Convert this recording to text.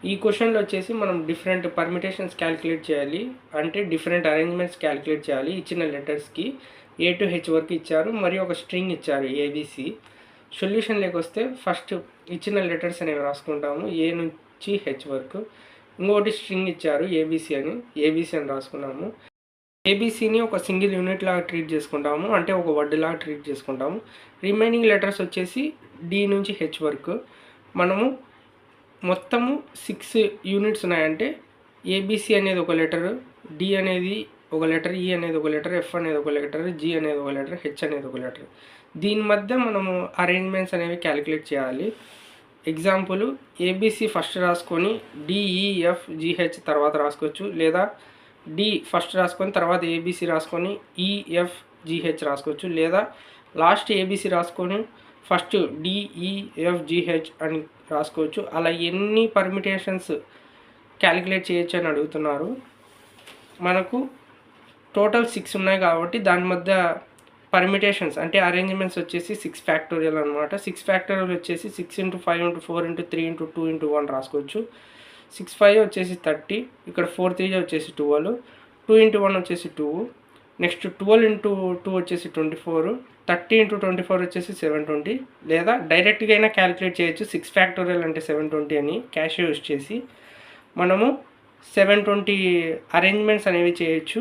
ఈ క్వశ్చన్లో వచ్చేసి మనం డిఫరెంట్ పర్మిటేషన్స్ క్యాలిక్యులేట్ చేయాలి, అంటే డిఫరెంట్ అరేంజ్మెంట్స్ క్యాలిక్యులేట్ చేయాలి. ఇచ్చిన లెటర్స్కి A to H వరకు ఇచ్చారు మరియు ఒక స్ట్రింగ్ ఇచ్చారు ABC. సొల్యూషన్లోకి వస్తే ఫస్ట్ ఇచ్చిన లెటర్స్ అనేవి రాసుకుంటాము A నుంచి H వరకు. ఇంకొకటి స్ట్రింగ్ ఇచ్చారు ABC అని రాసుకున్నాము. ఏబీసీని ఒక సింగిల్ యూనిట్ లాగా ట్రీట్ చేసుకుంటాము, అంటే ఒక వర్డ్ లాగా ట్రీట్ చేసుకుంటాము. రిమైనింగ్ లెటర్స్ వచ్చేసి D నుంచి H వరకు. మనము మొత్తము 6 యూనిట్స్ ఉన్నాయంటే ఏబీసీ అనేది ఒక లెటరు, డి అనేది ఒక లెటర్, ఈ అనేది ఒక లెటర్, ఎఫ్ అనేది ఒక లెటర్, జీ అనేది ఒక లెటర్, హెచ్ అనేది ఒక లెటర్. దీని మధ్య మనము అరేంజ్మెంట్స్ అనేవి క్యాలిక్యులేట్ చేయాలి. ఎగ్జాంపుల్, ఏబీసీ ఫస్ట్ రాసుకొని డిఈఎఫ్ జీహెచ్ తర్వాత రాసుకోవచ్చు, లేదా డి ఫస్ట్ రాసుకొని తర్వాత ఏబీసీ రాసుకొని ఈఎఫ్ జీహెచ్ రాసుకోవచ్చు, లేదా లాస్ట్ ఏబీసీ రాసుకొని ఫస్ట్ డిఈఎఫ్జిహెచ్ అని రాసుకోవచ్చు. అలా ఎన్ని పర్మిటేషన్స్ క్యాలిక్యులేట్ చేయొచ్చు అని అడుగుతున్నారు. మనకు టోటల్ 6 ఉన్నాయి కాబట్టి దాని మధ్య పర్మిటేషన్స్ అంటే అరేంజ్మెంట్స్ వచ్చేసి 6 ఫ్యాక్టోరియల్ అనమాట. 6 ఫ్యాక్టోరియల్ వచ్చేసి 6 × 5 × 4 × 3 × 2 × 1 రాసుకోవచ్చు. 6 5 వచ్చేసి 30, ఇక్కడ 4 3 వచ్చేసి 12, 2 × 1 వచ్చేసి 2, నెక్స్ట్ 12 × 2 వచ్చేసి 24, 30 × 24 వచ్చేసి 720. లేదా డైరెక్ట్గా అయినా క్యాలిక్యులేట్ చేయొచ్చు. 6 ఫ్యాక్టోరియల్ అంటే 720 అని క్యాష్ యూజ్ చేసి మనము 720 అరేంజ్మెంట్స్ అనేవి చేయొచ్చు.